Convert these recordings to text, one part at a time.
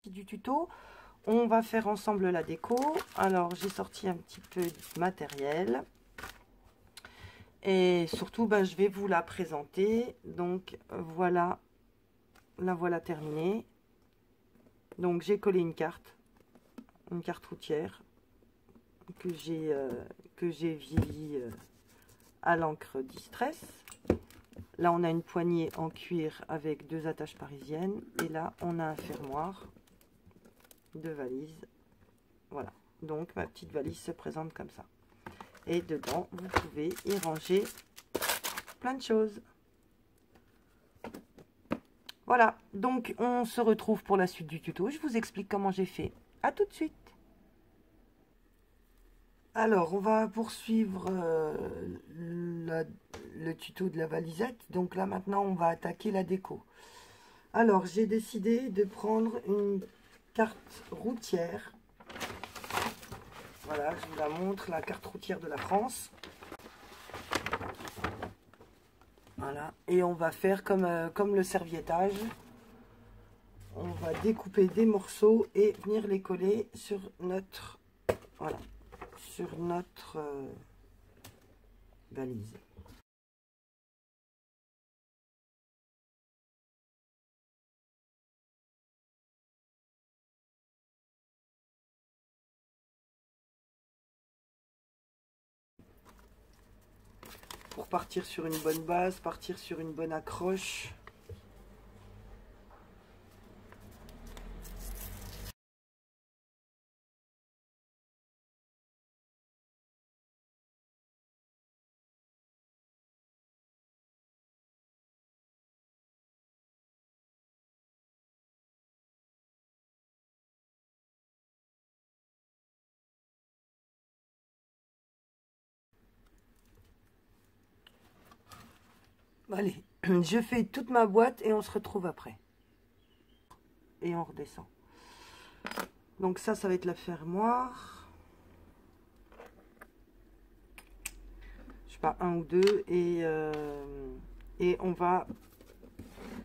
Du tuto, on va faire ensemble la déco. Alors j'ai sorti un petit peu de matériel et surtout je vais vous la présenter. Donc voilà, la voilà terminée. Donc j'ai collé une carte routière que j'ai vieillie à l'encre Distress. Là on a une poignée en cuir avec 2 attaches parisiennes et là on a un fermoir de valise. Voilà, donc ma petite valise se présente comme ça, et dedans vous pouvez y ranger plein de choses. Voilà, donc on se retrouve pour la suite du tuto. Je vous explique comment j'ai fait. À tout de suite. Alors on va poursuivre le tuto de la valisette. Donc là maintenant on va attaquer la déco. Alors j'ai décidé de prendre une carte routière. Voilà, je vous la montre, la carte routière de la France. Voilà, et on va faire comme le serviettage. On va découper des morceaux et venir les coller sur notre, voilà, sur notre valise. Pour partir sur une bonne base, partir sur une bonne accroche. Allez, je fais toute ma boîte et on se retrouve après. Et on redescend. Donc ça va être la fermoire. Je sais pas, un ou deux. Et on va...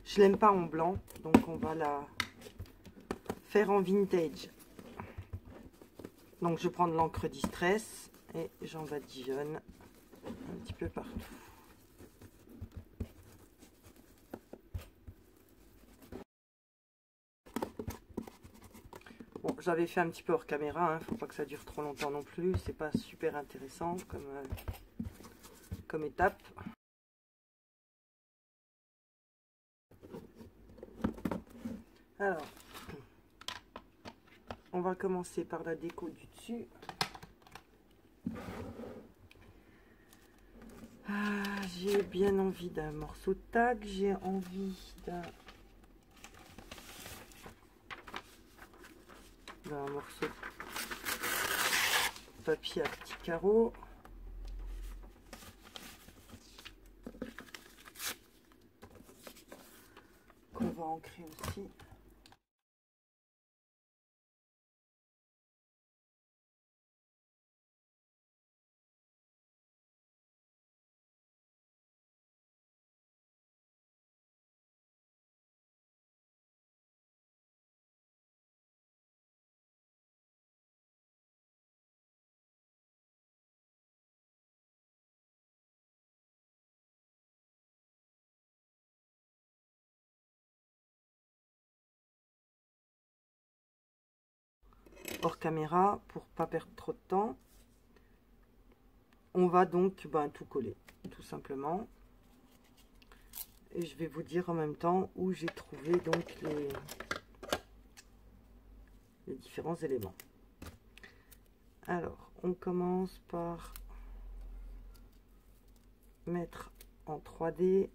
Je l'aime pas en blanc, donc on va la faire en vintage. Donc je prends de l'encre Distress et j'en badigeonne un petit peu partout. Bon, j'avais fait un petit peu hors caméra, faut pas que ça dure trop longtemps non plus, c'est pas super intéressant comme étape. Alors, on va commencer par la déco du dessus. J'ai bien envie d'un morceau de tag, j'ai envie d'un morceau de papier à petits carreaux. Qu'on va ancrer aussi. Hors caméra pour pas perdre trop de temps. On va donc tout coller, tout simplement. Et je vais vous dire en même temps où j'ai trouvé donc les différents éléments. Alors, on commence par mettre en 3D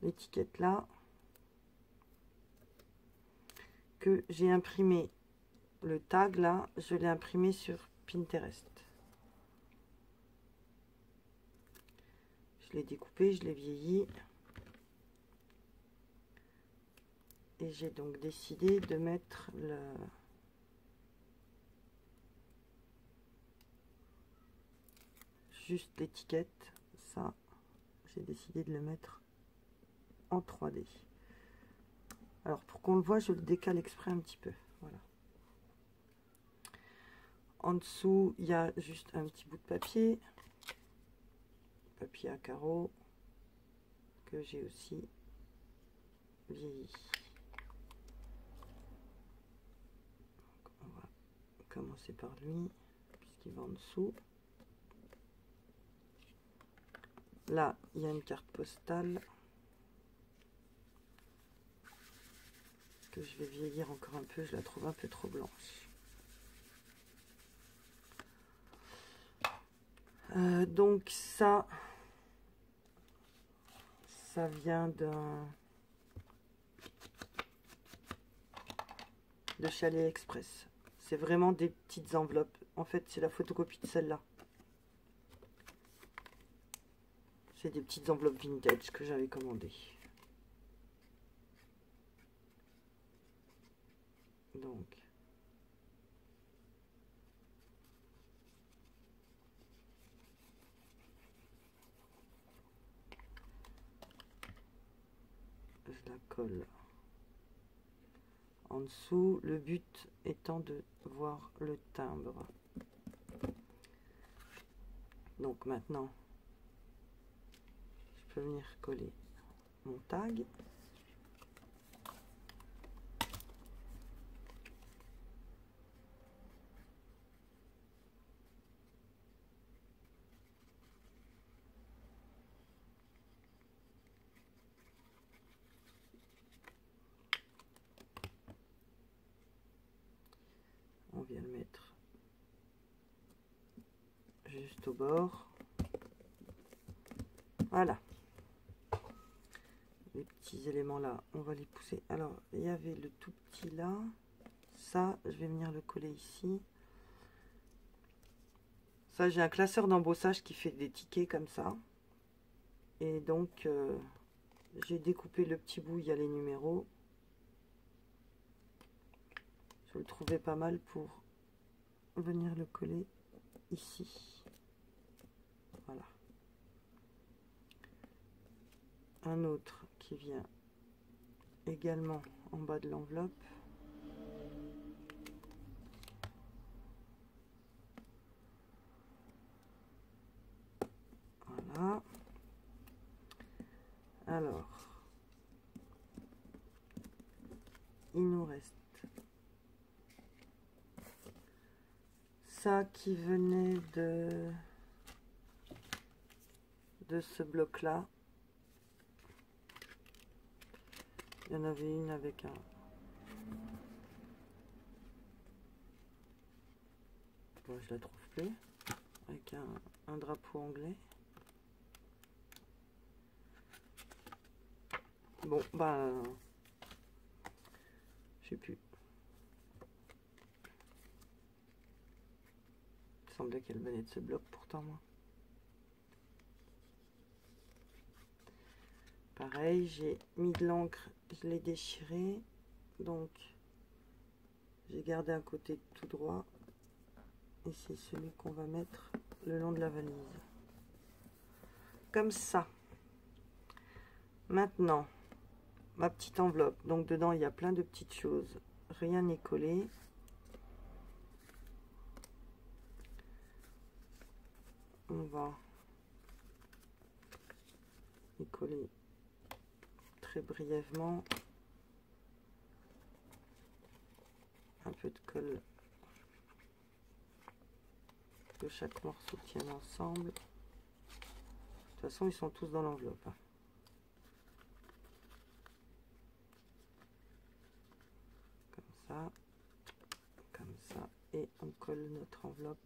l'étiquette là que j'ai imprimé. Le tag là, je l'ai imprimé sur Pinterest. Je l'ai découpé, je l'ai vieilli. Et j'ai donc décidé de mettre juste l'étiquette. Ça, j'ai décidé de le mettre en 3D. Alors pour qu'on le voit, je le décale exprès un petit peu. Voilà. En dessous, il y a juste un petit bout de papier. Papier à carreaux que j'ai aussi vieilli. Donc, on va commencer par lui, puisqu'il va en dessous. Là, il y a une carte postale que je vais vieillir encore un peu. Je la trouve un peu trop blanche. Donc ça vient de chez AliExpress. C'est vraiment des petites enveloppes. En fait, c'est la photocopie de celle-là. C'est des petites enveloppes vintage que j'avais commandées. Donc, je la colle en dessous. Le but étant de voir le timbre. Donc maintenant, je peux venir coller mon tag. On vient le mettre juste au bord. Voilà. Les petits éléments là, on va les pousser. Alors, il y avait le tout petit là. Ça, je vais venir le coller ici. Ça, j'ai un classeur d'embossage qui fait des tickets comme ça. Et donc, j'ai découpé le petit bout, il y a les numéros. Je le trouvais pas mal pour venir le coller ici. Voilà. Un autre qui vient également en bas de l'enveloppe. Voilà. Alors, il nous reste ça qui venait de ce bloc là. Il y en avait une avec un bon, je la trouve plus, avec un drapeau anglais. Bon bah je sais plus. Il semblait qu'elle venait de ce bloc pourtant moi. Pareil, j'ai mis de l'encre, je l'ai déchiré, donc j'ai gardé un côté tout droit et c'est celui qu'on va mettre le long de la valise. Comme ça. Maintenant, ma petite enveloppe. Donc dedans, il y a plein de petites choses. Rien n'est collé. On va y coller très brièvement. Un peu de colle. Que chaque morceau tienne ensemble. De toute façon, ils sont tous dans l'enveloppe. Comme ça, et on colle notre enveloppe.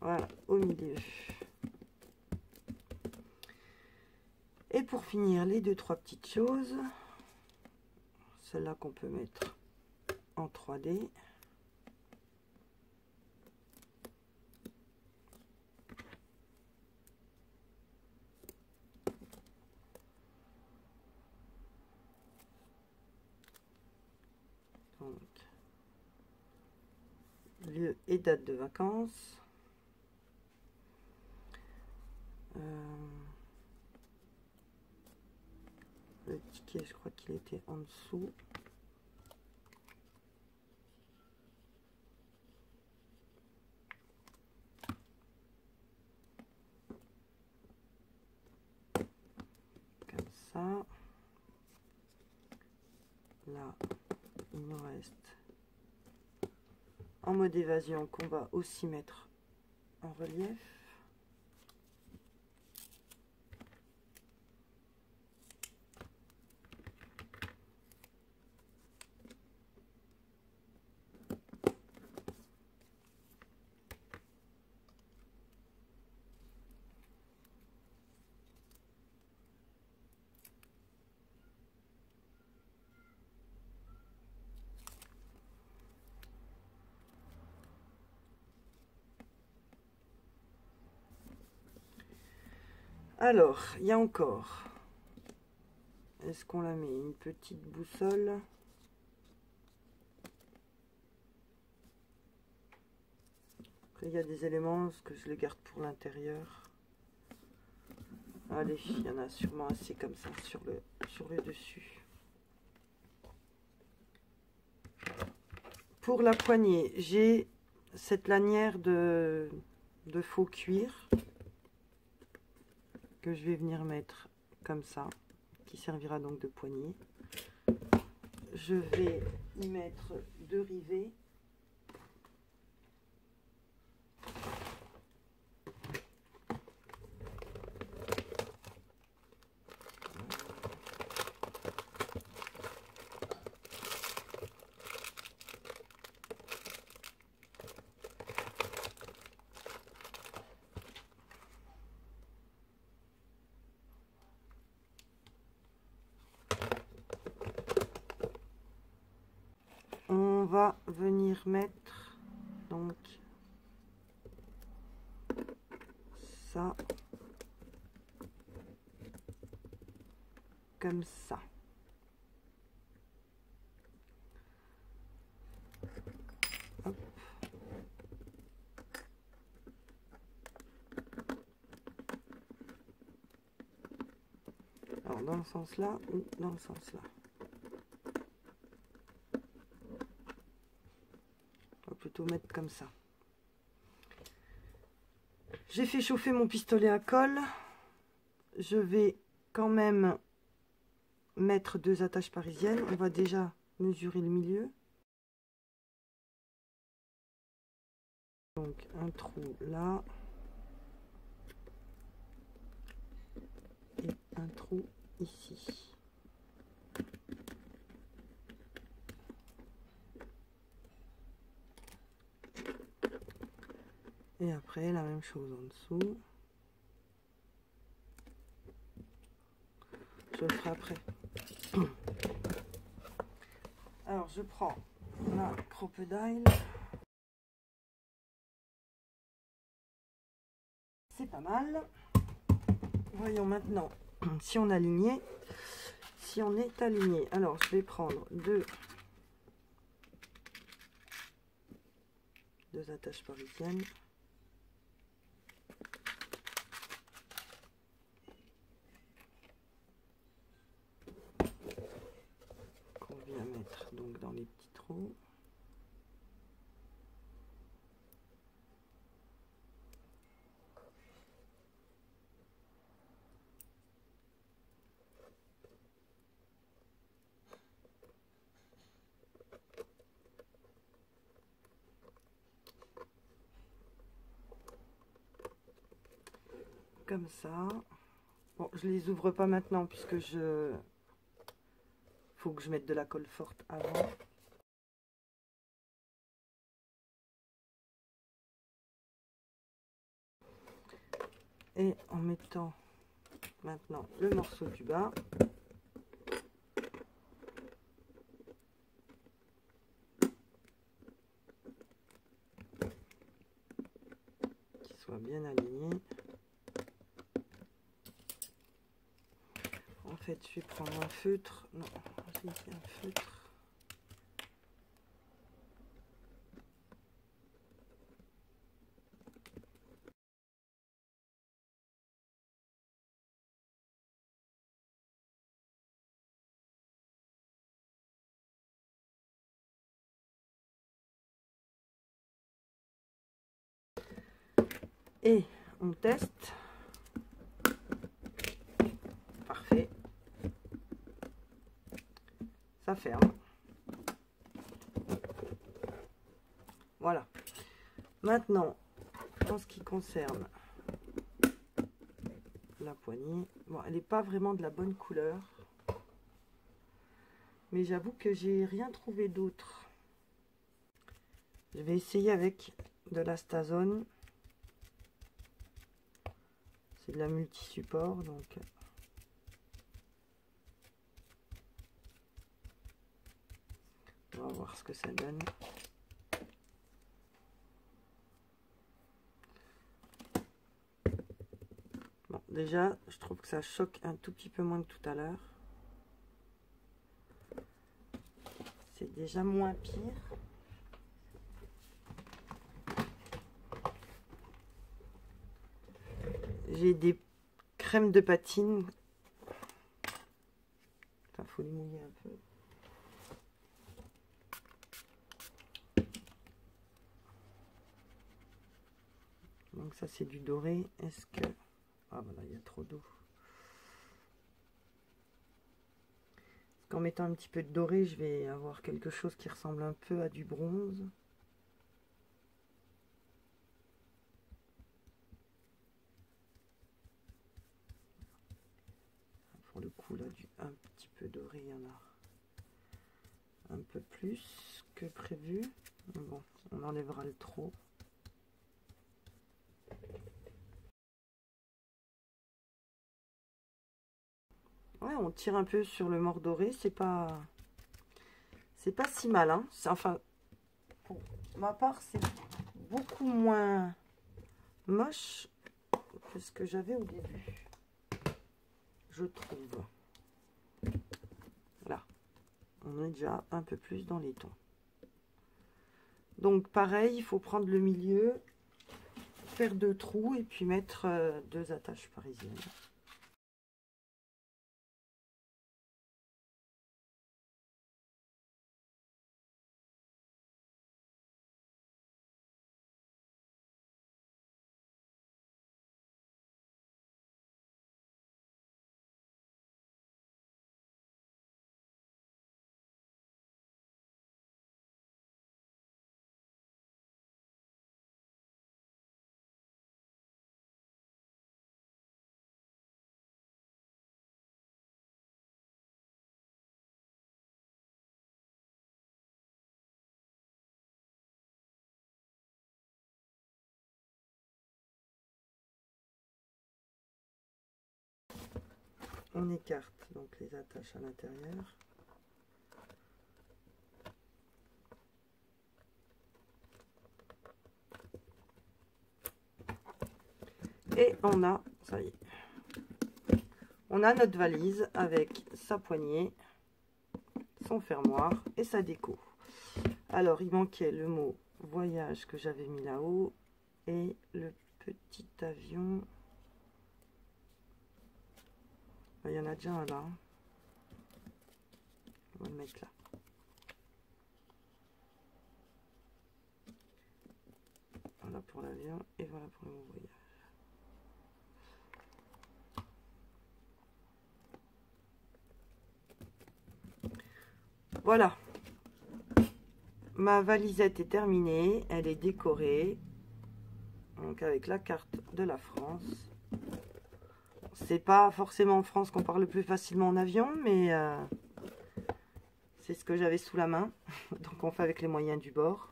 Voilà, au milieu. Et pour finir, les 2-3 petites choses. Celle-là qu'on peut mettre en 3D. lieu et date de vacances. Le ticket, je crois qu'il était en dessous. Comme ça. Là, il nous reste en mode évasion qu'on va aussi mettre en relief. Alors, il y a encore, est-ce qu'on la met une petite boussole? Après, il y a des éléments, ce que je les garde pour l'intérieur. Allez, il y en a sûrement assez comme ça sur le dessus. Pour la poignée, j'ai cette lanière de faux cuir que je vais venir mettre comme ça, qui servira donc de poignée. Je vais y mettre 2 rivets. On va venir mettre donc ça comme ça. Hop. Alors dans le sens là ou dans le sens là. Plutôt mettre comme ça. J'ai fait chauffer mon pistolet à colle. Je vais quand même mettre 2 attaches parisiennes. On va déjà mesurer le milieu. Donc un trou là et un trou ici. Et après, la même chose en dessous. Je le ferai après. Alors, je prends ma crocodile. C'est pas mal. Voyons maintenant si on est aligné. Si on est aligné. Alors, je vais prendre deux attaches parisiennes. Qu'on vient mettre donc dans les petits trous. Comme ça. Bon, je les ouvre pas maintenant puisque faut que je mette de la colle forte avant. Et en mettant maintenant le morceau du bas. Qui soit bien aligné. En fait, je vais prendre un feutre. Non, j'ai ici un feutre. Et on teste. Parfait. Ça ferme. Voilà. Maintenant, en ce qui concerne la poignée, bon, elle n'est pas vraiment de la bonne couleur. Mais j'avoue que j'ai rien trouvé d'autre. Je vais essayer avec de la Stazone. C'est de la multi-support, donc on va voir ce que ça donne. Bon, déjà, je trouve que ça choque un tout petit peu moins que tout à l'heure. C'est déjà moins pire. J'ai des crèmes de patine. Enfin, faut les mouiller un peu. Donc ça c'est du doré. Est-ce que... Ah voilà, il y a trop d'eau. Parce qu'en mettant un petit peu de doré, je vais avoir quelque chose qui ressemble un peu à du bronze. Pour le coup là, un petit peu doré, il y en a un peu plus que prévu. Bon, on enlèvera le trop. Ouais, on tire un peu sur le mort doré, c'est pas si mal, hein. Enfin, pour ma part, c'est beaucoup moins moche que ce que j'avais au début, je trouve. Là, on est déjà un peu plus dans les tons. Donc pareil, il faut prendre le milieu, faire 2 trous et puis mettre 2 attaches parisiennes. On écarte donc les attaches à l'intérieur. Et on a, ça y est, on a notre valise avec sa poignée, son fermoir et sa déco. Alors, il manquait le mot voyage que j'avais mis là-haut et le petit avion. Il y en a déjà un là. On va le mettre là. Voilà pour l'avion et voilà pour le mot voyage. Voilà, ma valisette est terminée, elle est décorée, donc avec la carte de la France. C'est pas forcément en France qu'on parle le plus facilement en avion, mais c'est ce que j'avais sous la main, donc on fait avec les moyens du bord.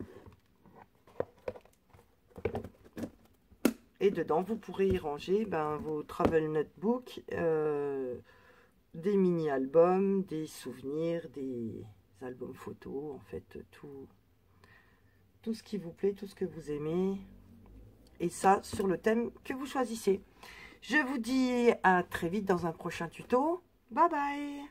Et dedans, vous pourrez y ranger vos travel notebooks, des mini-albums, des souvenirs, des albums photos, en fait, tout ce qui vous plaît, tout ce que vous aimez. Et ça, sur le thème que vous choisissez. Je vous dis à très vite dans un prochain tuto. Bye bye!